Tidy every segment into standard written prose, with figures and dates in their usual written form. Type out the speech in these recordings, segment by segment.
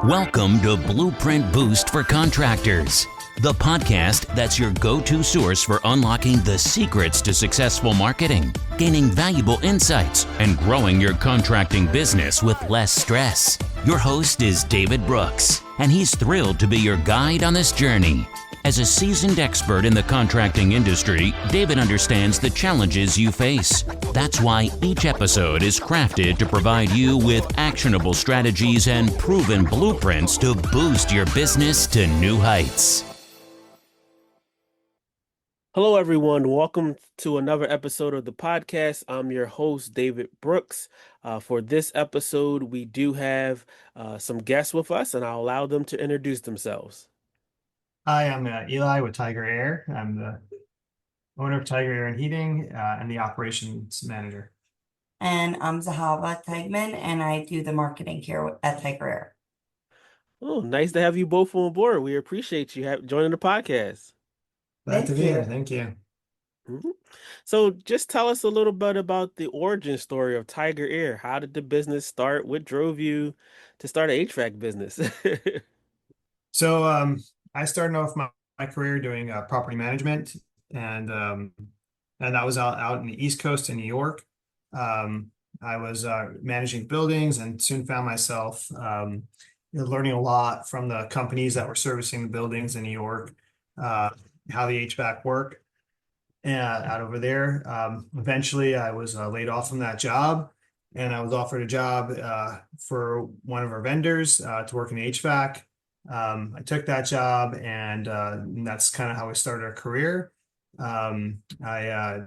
Welcome to Blueprint Boost for Contractors, the podcast that's your go-to source for unlocking the secrets to successful marketing, gaining valuable insights, and growing your contracting business with less stress. Your host is David Brooks, and he's thrilled to be your guide on this journey. As a seasoned expert in the contracting industry, David understands the challenges you face. That's why each episode is crafted to provide you with actionable strategies and proven blueprints to boost your business to new heights. Hello, everyone. Welcome to another episode of the podcast. I'm your host, David Brooks. For this episode, we do have some guests with us, and I'll allow them to introduce themselves. Hi, I'm Eli with Tiger Air. I'm the owner of Tiger Air and Heating and the operations manager. And I'm Zahava Teigman, and I do the marketing here at Tiger Air. Oh, nice to have you both on board. We appreciate you joining the podcast. Glad to be here. Thank you. Mm-hmm. So just tell us a little bit about the origin story of Tiger Air. How did the business start? What drove you to start an HVAC business? So I started off my career doing property management, and that was out in the East Coast in New York. I was managing buildings and soon found myself learning a lot from the companies that were servicing the buildings in New York, how the HVAC work out over there. Eventually, I was laid off from that job, and I was offered a job for one of our vendors to work in HVAC. I took that job, and that's kind of how we started our career. I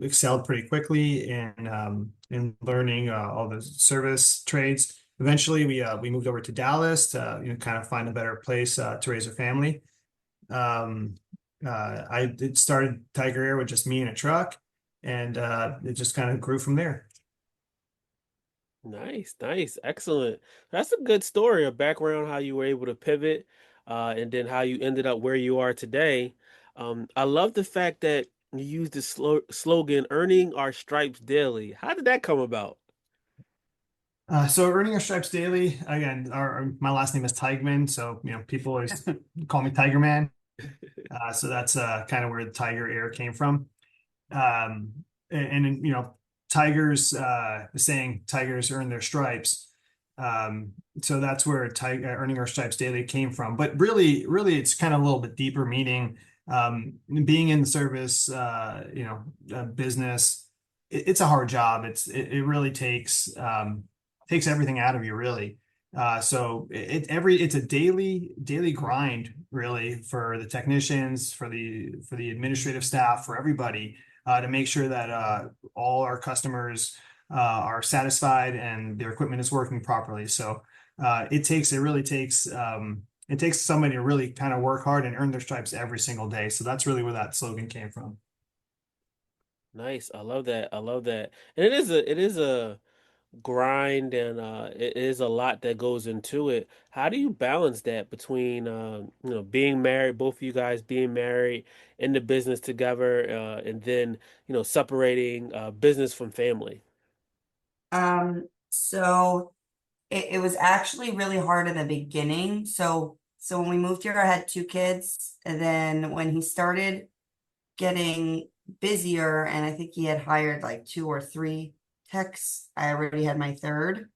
excelled pretty quickly in learning all the service trades. Eventually, we moved over to Dallas to kind of find a better place to raise a family. I started Tiger Air with just me and a truck, and it just kind of grew from there. Nice, excellent. That's a good story, a background how you were able to pivot, and then how you ended up where you are today. I love the fact that you used the slogan "Earning Our Stripes Daily." How did that come about? So earning our stripes daily, again, my last name is Teigman, so people always call me Tiger Man. So that's kind of where the Tiger Air came from. And tigers, the saying tigers earn their stripes. So that's where earning our stripes daily came from. But really, it's kind of a little bit deeper meaning. Being in the service, business, it's a hard job. It really takes everything out of you, really. So it's a daily grind, really, for the technicians, for the administrative staff, for everybody, to make sure that all our customers are satisfied and their equipment is working properly. So it really takes somebody to really kind of work hard and earn their stripes every single day. So that's really where that slogan came from. Nice. I love that. And it is a grind, and it is a lot that goes into it. How do you balance that between being married, both of you guys being married in the business together, and then separating business from family? So it was actually really hard in the beginning. So when we moved here, I had 2 kids, and then when he started getting busier, and I think he had hired like 2 or 3 techs, I already had my third,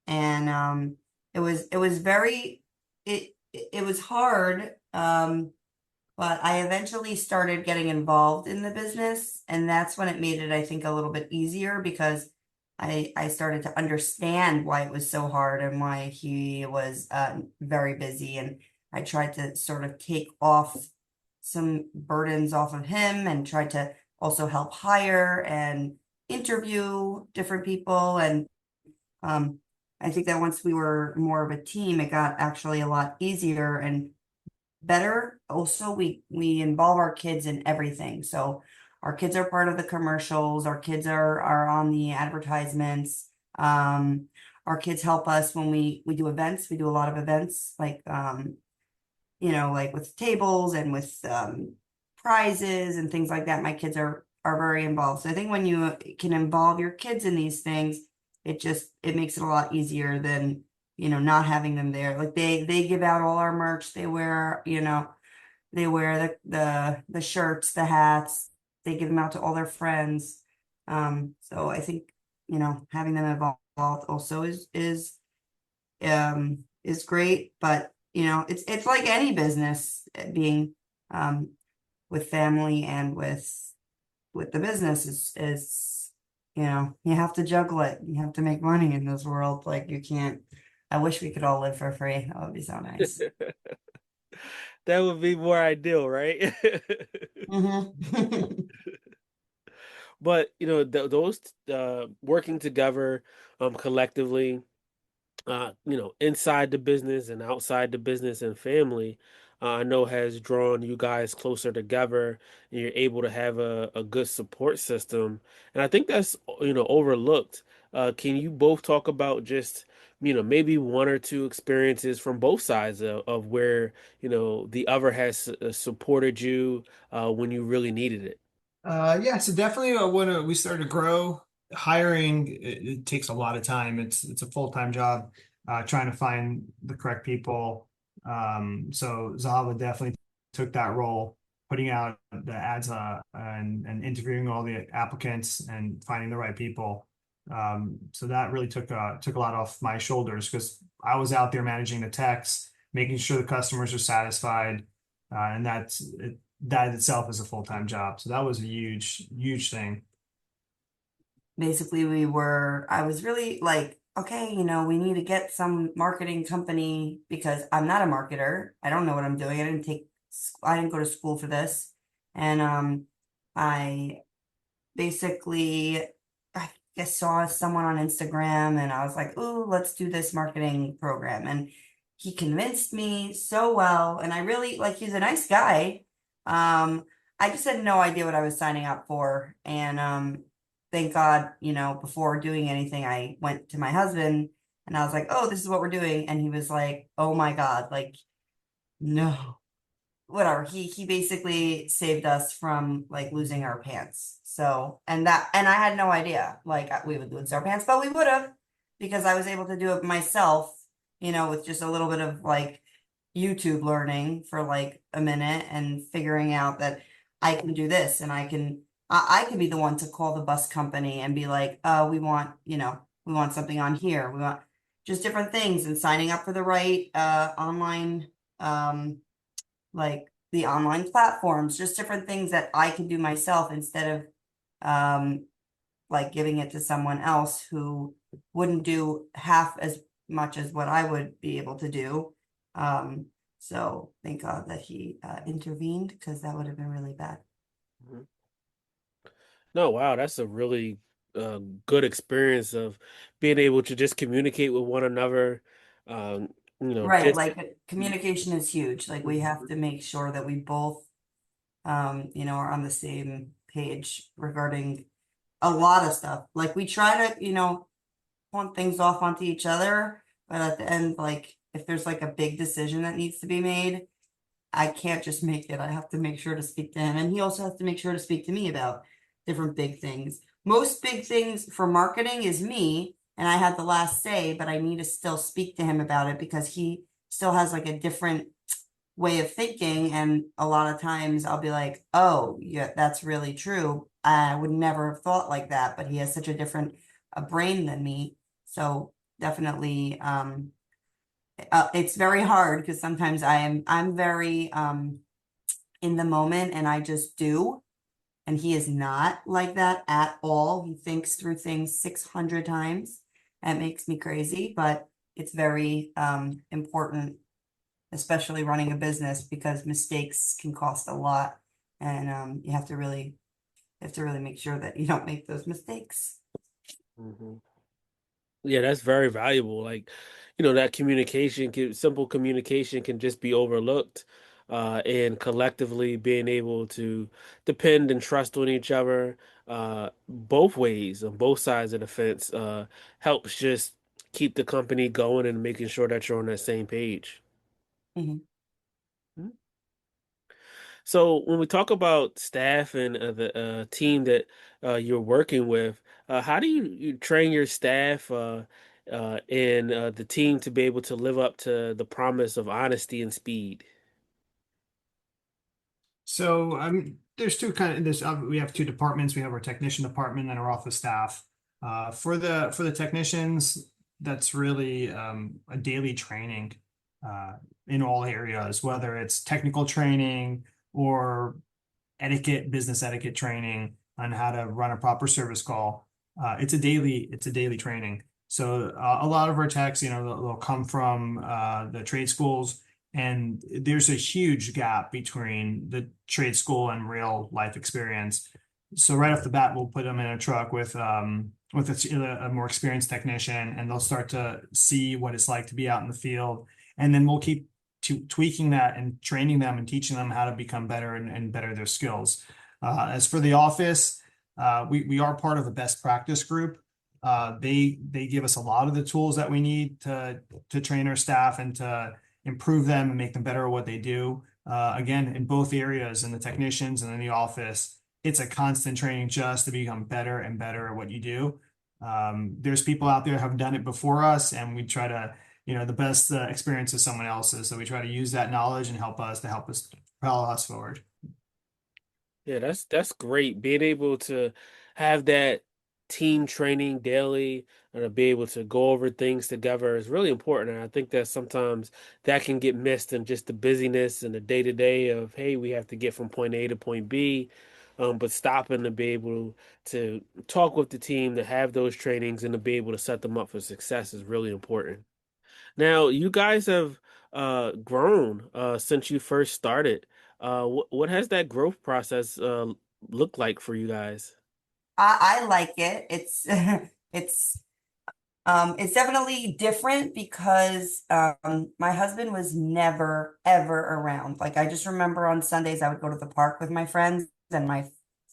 and it was hard, but I eventually started getting involved in the business, and that's when it made it, I think, a little bit easier, because I started to understand why it was so hard and why he was very busy, and I tried to sort of take off some burdens off of him and tried to also help hire and interview different people. And I think that once we were more of a team, it got actually a lot easier and better. Also, we involve our kids in everything. So our kids are part of the commercials. Our kids are on the advertisements. Our kids help us when we do events. We do a lot of events, like like with tables and with prizes and things like that. My kids are very involved. So I think when you can involve your kids in these things, it makes it a lot easier than not having them there. Like they give out all our merch. They wear, they wear the shirts, the hats. They give them out to all their friends. So I think, having them involved also is great. But it's like any business, being with family and with the business is you have to juggle it. You have to make money in this world. Like you can't. I wish we could all live for free. That would be so nice. That would be more ideal, right? Hmm. But those working together collectively, inside the business and outside the business and family, I know has drawn you guys closer together, and you're able to have a good support system. And I think that's, overlooked. Can you both talk about just, maybe one or two experiences from both sides of where, the other has supported you when you really needed it? Yeah, so definitely when we started to grow, hiring it takes a lot of time. It's a full-time job, trying to find the correct people. So Zava definitely took that role, putting out the ads and interviewing all the applicants and finding the right people. So that really took a lot off my shoulders because I was out there managing the techs, making sure the customers are satisfied, and that itself is a full-time job. So that was a huge, huge thing. Basically I was really like, okay, we need to get some marketing company because I'm not a marketer. I don't know what I'm doing. I didn't go to school for this. And I basically, I guess, saw someone on Instagram and I was like, ooh, let's do this marketing program. And he convinced me so well. And I really like, he's a nice guy. I just had no idea what I was signing up for. And thank God, before doing anything, I went to my husband and I was like, oh, this is what we're doing. And he was like, oh my God, like, no, whatever. He basically saved us from like losing our pants. So, and I had no idea like we would lose our pants, but we would have, because I was able to do it myself, with just a little bit of like YouTube learning for like a minute and figuring out that I can do this and I can be the one to call the bus company and be like, we want something on here. We want just different things, and signing up for the right online like the online platforms, just different things that I can do myself instead of like giving it to someone else who wouldn't do half as much as what I would be able to do. So thank God that he intervened, because that would have been really bad. Mhm. No, wow, that's a really good experience of being able to just communicate with one another. Um, Right, just like communication is huge. Like we have to make sure that we both are on the same page regarding a lot of stuff. Like we try to, point things off onto each other, but at the end, like if there's like a big decision that needs to be made, I can't just make it. I have to make sure to speak to him, and he also has to make sure to speak to me about different big things. Most big things for marketing is me, and I have the last say, but I need to still speak to him about it because he still has like a different way of thinking. And a lot of times I'll be like, oh, yeah, that's really true. I would never have thought like that, but he has such a different brain than me. So definitely, it's very hard because sometimes I'm very in the moment and I just do. And he is not like that at all. He thinks through things 600 times. That makes me crazy, but it's very important, especially running a business, because mistakes can cost a lot. And you have to really make sure that you don't make those mistakes. Mhm. Yeah, that's very valuable. Like, that simple communication can just be overlooked. And collectively being able to depend and trust on each other, both ways, on both sides of the fence, helps just keep the company going and making sure that you're on that same page. Mhm. Mhm. So when we talk about staff and the team that you're working with, how do you train your staff in the team to be able to live up to the promise of honesty and speed? So there's two kind of this. We have two departments. We have our technician department and our office staff. For the technicians, that's really a daily training in all areas, whether it's technical training or business etiquette training on how to run a proper service call. It's a daily training. So a lot of our techs, they'll come from the trade schools, and there's a huge gap between the trade school and real life experience. So right off the bat, we'll put them in a truck with a more experienced technician, and they'll start to see what it's like to be out in the field, and then we'll keep tweaking that and training them and teaching them how to become better and better their skills. As for the office, we are part of a best practice group. They give us a lot of the tools that we need to train our staff and to improve them and make them better at what they do. Again, in both areas, in the technicians and in the office, it's a constant training just to become better and better at what you do. There's people out there who have done it before us, and we try to, the best experience is someone else's. So we try to use that knowledge and help us propel us forward. Yeah, that's great. Being able to have that team training daily and to be able to go over things together is really important. And I think that sometimes that can get missed in just the busyness and the day-to-day of, hey, we have to get from point A to point B. But stopping to be able to talk with the team, to have those trainings and to be able to set them up for success is really important. Now, you guys have grown since you first started. What has that growth process looked like for you guys? I like it. It's it's definitely different because my husband was never ever around. Like I just remember on Sundays I would go to the park with my friends and my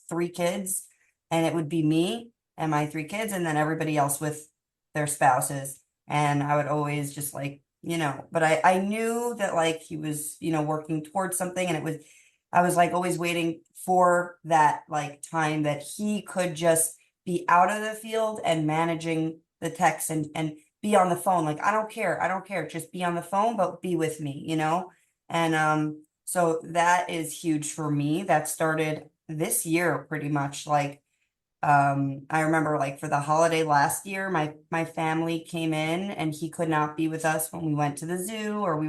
three kids, and it would be me and my three kids, and then everybody else with their spouses. And I would always just like, but I knew that like he was, working towards something, and I was like always waiting for that like time that he could just be out of the field and managing the text and be on the phone. Like, I don't care. Just be on the phone, but be with me. And so that is huge for me. That started this year pretty much. Like, I remember like for the holiday last year, my family came in and he could not be with us when we went to the zoo or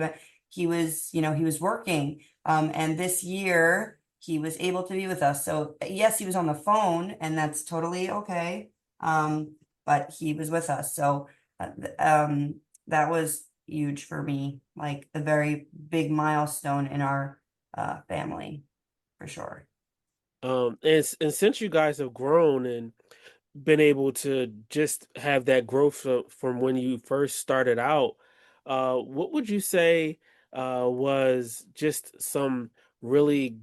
he was working. And this year he was able to be with us. So yes, he was on the phone, and that's totally okay. But he was with us. So that was huge for me, like a very big milestone in our family for sure. And since you guys have grown and been able to just have that growth from when you first started out, what would you say was just some really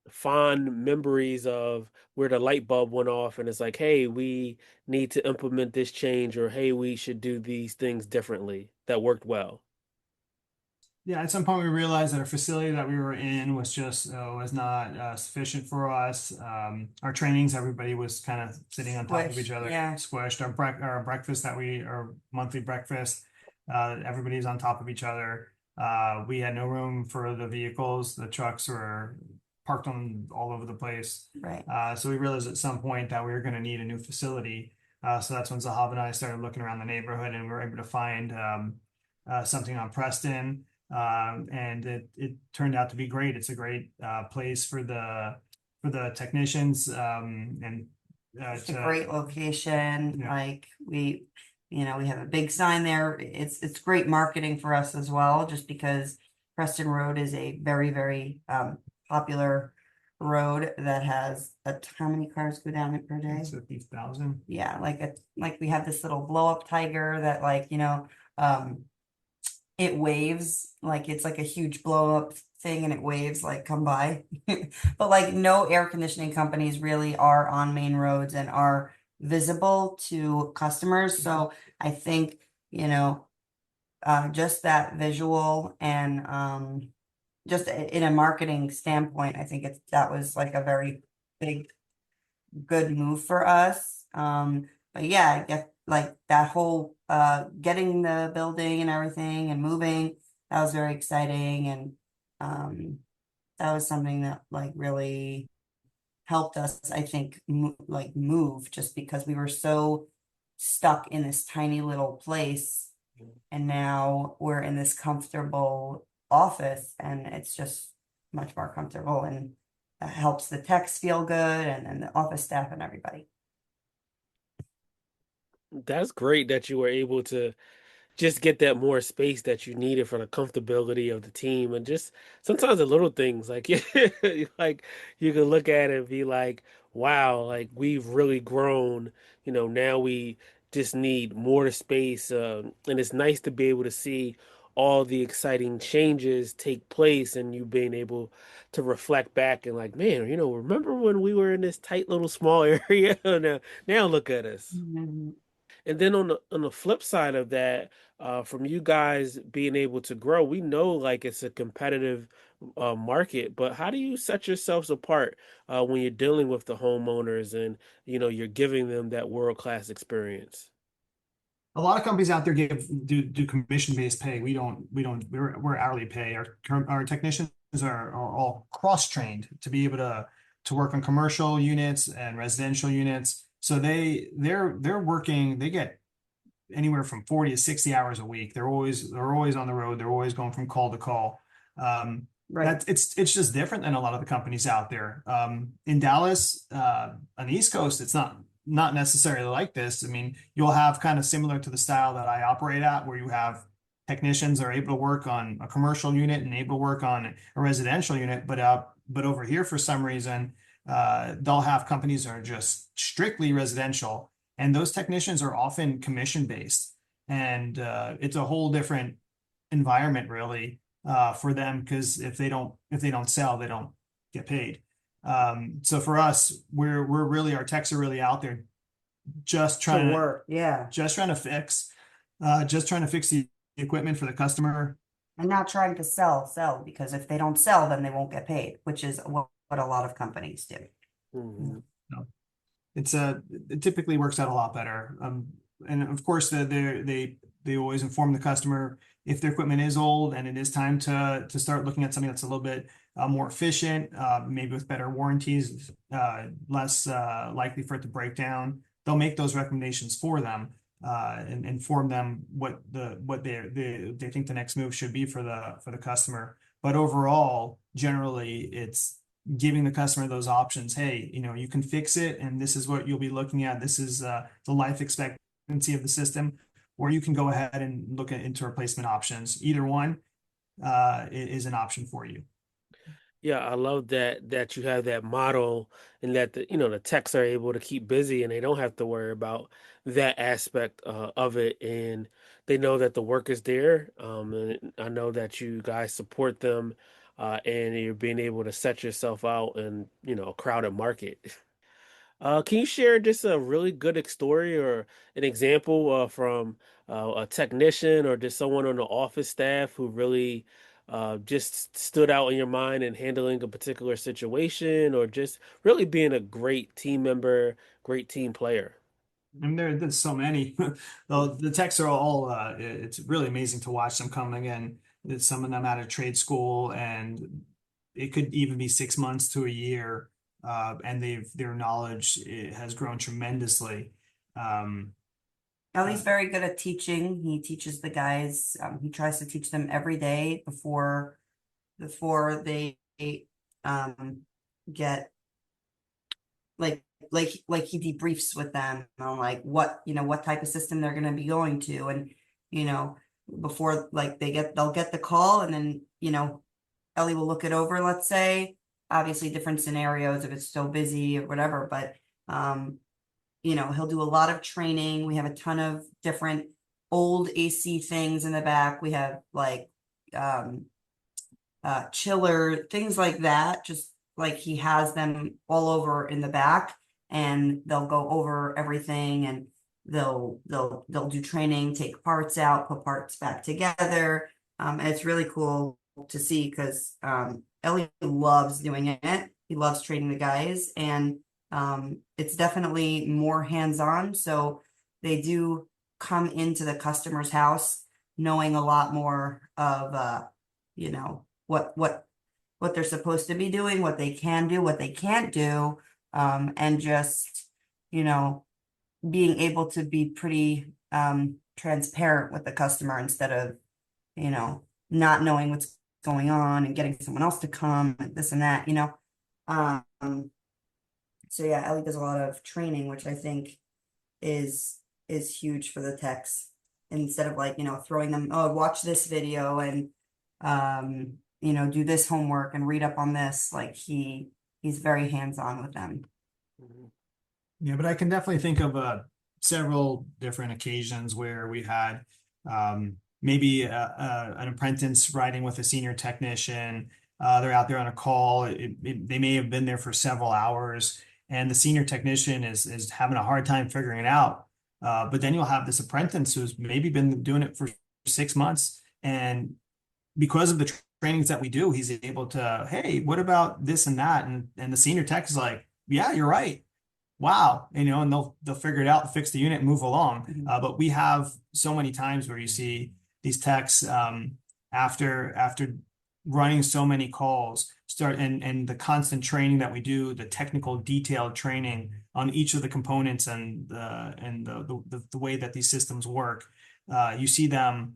fond memories of where the light bulb went off and it's like, hey, we need to implement this change, or hey, we should do these things differently that worked well? Yeah, at some point we realized that our facility that we were in was not sufficient for us. Our trainings, everybody was kind of sitting on top of each Squish, other, yeah. squished. Our breakfast our monthly breakfast, everybody's on top of each other. We had no room for the vehicles. The trucks were parked on all over the place. Right. So we realized at some point that we were going to need a new facility. So that's when Zahab and I started looking around the neighborhood, and we were able to find something on Preston. And it turned out to be great. It's a great place for the technicians, and It's a great location. Yeah. Like we have a big sign there. It's great marketing for us as well, just because Preston Road is a very, very popular road that has how many cars go down it per day? 50,000. Yeah, like we have this little blow up tiger that it waves, like it's like a huge blow up thing, and it waves like come by. But like no air conditioning companies really are on main roads and are visible to customers. So I think, just that visual and just in a marketing standpoint, I think that was like a very big good move for us. But yeah, I guess like that whole getting the building and everything and moving, that was very exciting. And that was something that like really helped us, I think, move, just because we were so stuck in this tiny little place. And now we're in this comfortable office, and it's just much more comfortable, and helps the techs feel good, and the office staff and everybody. That's great that you were able to just get that more space that you needed for the comfortability of the team, and just sometimes the little things like like you can look at it and be like, wow, like we've really grown, now we just need more space, and it's nice to be able to see all the exciting changes take place, and you being able to reflect back and like, man, remember when we were in this tight little small area? Now look at us. Mhm. And then on the flip side of that, from you guys being able to grow, we know like it's a competitive market, but how do you set yourselves apart when you're dealing with the homeowners and you're giving them that world-class experience? A lot of companies out there do commission-based pay. We're hourly pay. Our technicians are all cross-trained to be able to work on commercial units and residential units. So they're working, they get anywhere from 40 to 60 hours a week. They're always on the road. They're always going from call to call. Right. It's just different than a lot of the companies out there. In Dallas, on the East Coast, it's not necessarily like this. I mean, you'll have kind of similar to the style that I operate at, where you have technicians are able to work on a commercial unit and able to work on a residential unit, but over here for some reason, they'll have companies that are just strictly residential, and those technicians are often commission based, and it's a whole different environment really for them, because if they don't sell, they don't get paid. So for us, our techs are really out there just To trying to work, yeah. just trying to fix the equipment for the customer. And not trying to sell, because if they don't sell, then they won't get paid, which is what a lot of companies do. Mhm. No. It typically works out a lot better. And of course, they always inform the customer if their equipment is old and it is time to start looking at something that's a little bit more efficient, maybe with better warranties, less likely for it to break down. They'll make those recommendations for them and inform them what they think the next move should be for the customer. But overall, generally, it's giving the customer those options. Hey, you can fix it, and this is what you'll be looking at. This is the life expectancy of the system, or you can go ahead and look into replacement options. Either one is an option for you. Yeah, I love that you have that model, and that the techs are able to keep busy and they don't have to worry about that aspect of it, and they know that the work is there. And I know that you guys support them, and you're being able to set yourself out in a crowded market. Can you share just a really good story or an example from a technician or just someone on the office staff who really just stood out in your mind in handling a particular situation, or just really being a great team member, great team player? And there's so many. The techs are all it's really amazing to watch them coming in. There's some of them out of trade school, and it could even be 6 months to a year, and their knowledge has grown tremendously. Um, Ellie's very good at teaching. He teaches the guys. He tries to teach them every day before they um get like he debriefs with them on like what type of system they're going to be going to, and you know before like they'll get the call, and then Ellie will look it over, let's say, obviously different scenarios if it's still busy or whatever, but he'll do a lot of training. We have a ton of different old AC things in the back. We have like chiller, things like that, just like he has them all over in the back, and they'll go over everything, and they'll do training, take parts out, put parts back together. And it's really cool to see, because Ellie loves doing it. He loves training the guys, and it's definitely more hands-on. So they do come into the customer's house knowing a lot more of you know, what they're supposed to be doing, what they can do, what they can't do, and just, you know, being able to be pretty transparent with the customer instead of, you know, not knowing what's going on and getting someone else to come and this and that, you know. Um, so yeah, Ellie does a lot of training, which I think is huge for the techs. Instead of like, you know, throwing them, oh, watch this video and you know, do this homework and read up on this. Like he's very hands-on with them. Mhm. Yeah, but I can definitely think of several different occasions where we had maybe an apprentice riding with a senior technician. They're out there on a call. They may have been there for several hours, and the senior technician is having a hard time figuring it out. But then you'll have this apprentice who's maybe been doing it for 6 months, and because of the trainings that we do, he's able to, hey, what about this and that? And the senior tech is like, yeah, you're right. Wow, you know, and they'll figure it out, fix the unit, and move along. But we have so many times where you see these techs after running so many calls, and the constant training that we do, the technical detailed training on each of the components and the way that these systems work. You see them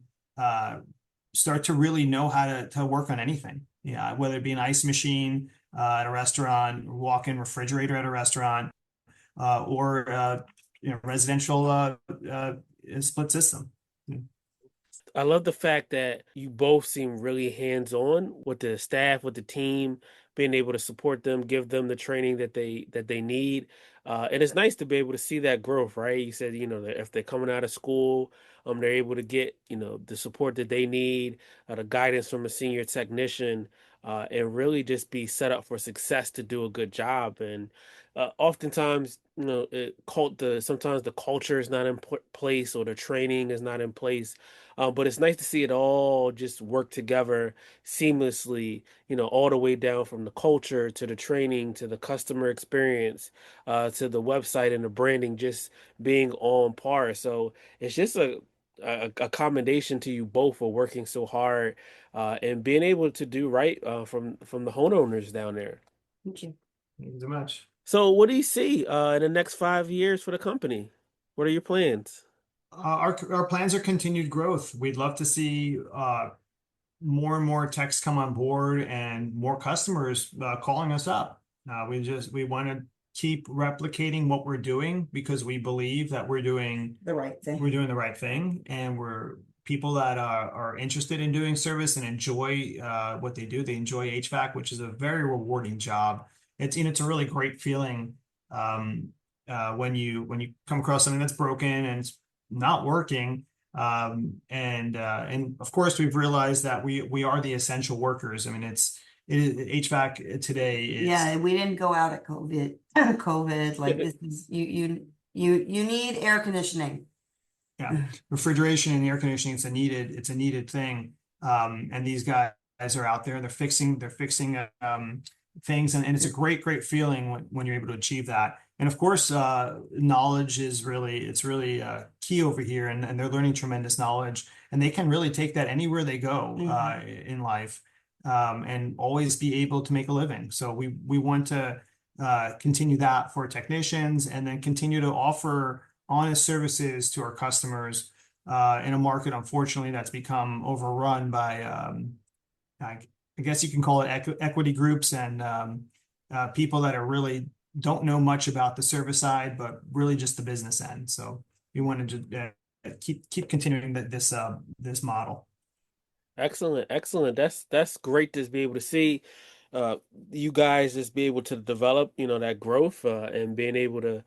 start to really know how to work on anything. Yeah, whether it be an ice machine at a restaurant, walk-in refrigerator at a restaurant, or you know, residential split system. I love the fact that you both seem really hands-on with the staff, with the team, being able to support them, give them the training that they need. And it's nice to be able to see that growth, right? You said, you know, that if they're coming out of school, they're able to get, you know, the support that they need, the guidance from a senior technician, and really just be set up for success to do a good job. And oftentimes, you know, sometimes the culture is not in place or the training is not in place. But it's nice to see it all just work together seamlessly, you know, all the way down from the culture to the training to the customer experience, to the website and the branding just being on par. So it's just a commendation to you both for working so hard and being able to do right from the homeowners down there. Thank you. Thank you so much. So what do you see in the next 5 years for the company? What are your plans? Our plans are continued growth. We'd love to see more and more techs come on board and more customers calling us up. We want to keep replicating what we're doing because we believe that we're doing The right thing. the right thing, and we're people that are interested in doing service and enjoy what they do. They enjoy HVAC, which is a very rewarding job. It's a really great feeling when you come across something that's broken and it's not working. And of course we've realized that we are the essential workers. I mean, HVAC today is, Yeah, we didn't go out at COVID. COVID, like this is you need air conditioning. yeah, refrigeration and air conditioning. It's a needed thing. And these guys are out there, they're fixing things, and it's a great feeling when you're able to achieve that. And of course, knowledge is really key over here, and they're learning tremendous knowledge, and they can really take that anywhere they go in life, and always be able to make a living. So we want to continue that for technicians, and then continue to offer honest services to our customers in a market, unfortunately, that's become overrun by I guess you can call it equity groups and people that are really don't know much about the service side, but really just the business end. So we wanted to keep continuing this model. Excellent, excellent. That's great to be able to see you guys just be able to develop, you know, that growth and being able to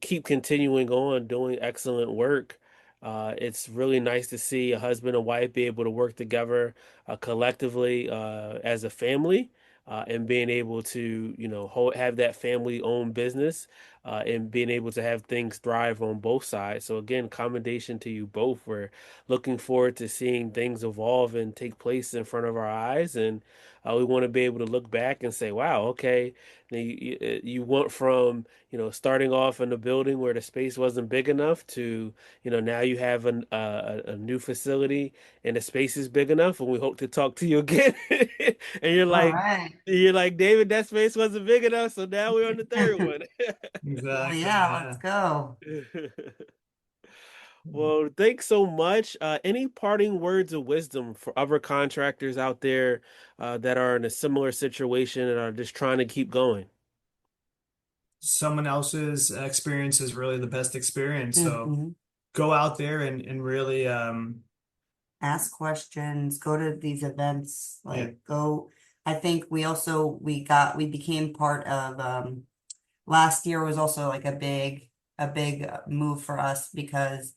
keep continuing on doing excellent work. It's really nice to see a husband and wife be able to work together collectively as a family and being able to, you know, have that family-owned business and being able to have things thrive on both sides. So again, commendation to you both. We're looking forward to seeing things evolve and take place in front of our eyes, and we want to be able to look back and say, "Wow, okay, you went from starting off in a building where the space wasn't big enough to now you have a new facility and the space is big enough, and we hope to talk to you again." And All right. you're like, David, that space wasn't big enough, so now we're on the third one. Well, Exactly. yeah, let's Yeah. go. Well, thanks so much. Any parting words of wisdom for other contractors out there that are in a similar situation and are just trying to keep going? Someone else's experience is really the best experience. So Hmm. go out there and really, Ask questions, go to these events, yeah, like go. I think we became part of last year was also like a big move for us because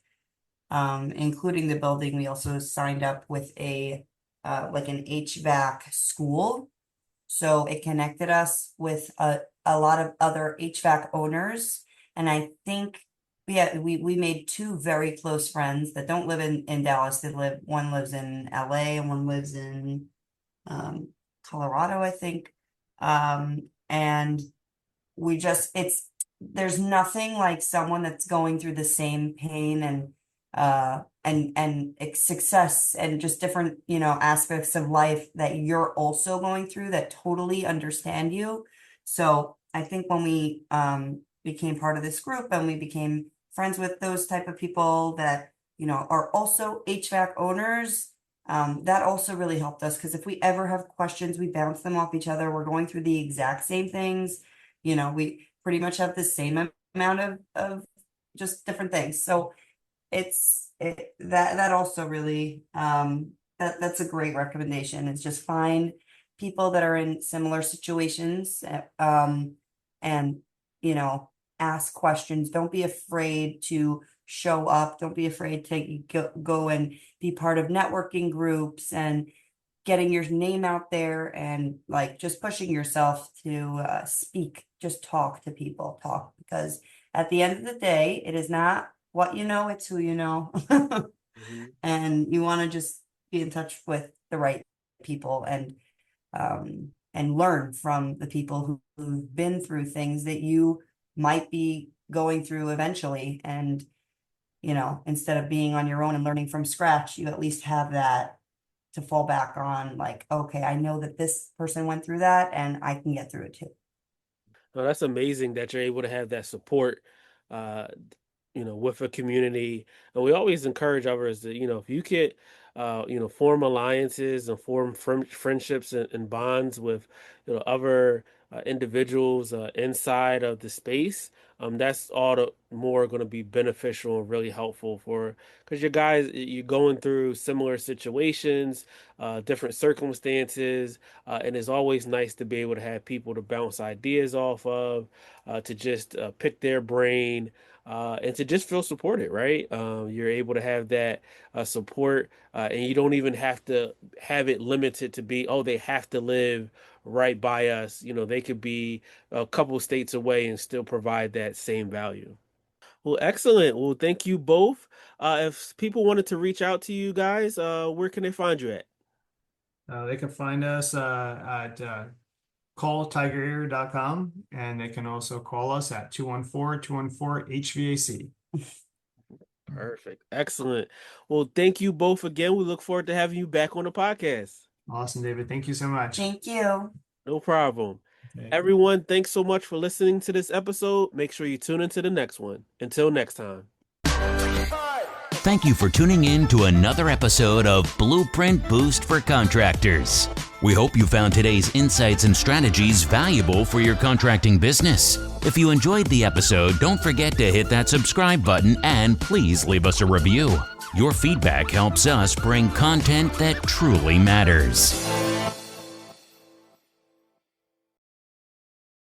including the building, we also signed up with a like an HVAC school. So it connected us with a lot of other HVAC owners. And I think we made two very close friends that don't live in Dallas. One lives in LA and one lives in Colorado, I think. And we just there's nothing like someone that's going through the same pain and success and just different aspects of life that you're also going through that totally understand you. So I think when we became part of this group and we became friends with those type of people that are also HVAC owners, that also really helped us because if we ever have questions, we bounce them off each other. We're going through the exact same things. We pretty much have the same amount of just different things. So that also really that's a great recommendation. It's just find people that are in similar situations, and ask questions. Don't be afraid to show up. Don't be afraid to go and be part of networking groups and getting your name out there and like just pushing yourself to speak, just talk to people, talk, because at the end of the day, it is not what you know, it's who you know. Mhm. And you want to just be in touch with the right people and learn from the people who've been through things that you might be going through eventually. And instead of being on your own and learning from scratch, you at least have that to fall back on, like, okay, I know that this person went through that and I can get through it too. No, that's amazing that you're able to have that support, uh, with a community. And we always encourage others that, if you could, form alliances and form friendships and bonds with, other individuals inside of the space, that's all the more going to be beneficial and really helpful because you're going through similar situations, different circumstances, and it's always nice to be able to have people to bounce ideas off of, to just pick their brain, and to just feel supported, right? You're able to have that support, and you don't even have to have it limited to be, oh, they have to live right by us. They could be a couple states away and still provide that same value. Well, excellent. Well, thank you both. If people wanted to reach out to you guys, where can they find you at? they can find us at calltigerear.com, and they can also call us at 214-214 HVAC. Perfect. Excellent. Well, thank you both again. We look forward to having you back on the podcast. Awesome, David. Thank you so much. Thank you. No problem. Okay. Everyone, thanks so much for listening to this episode. Make sure you tune into the next one. Until next time. Thank you for tuning in to another episode of Blueprint Boost for Contractors. We hope you found today's insights and strategies valuable for your contracting business. If you enjoyed the episode, don't forget to hit that subscribe button and please leave us a review. Your feedback helps us bring content that truly matters.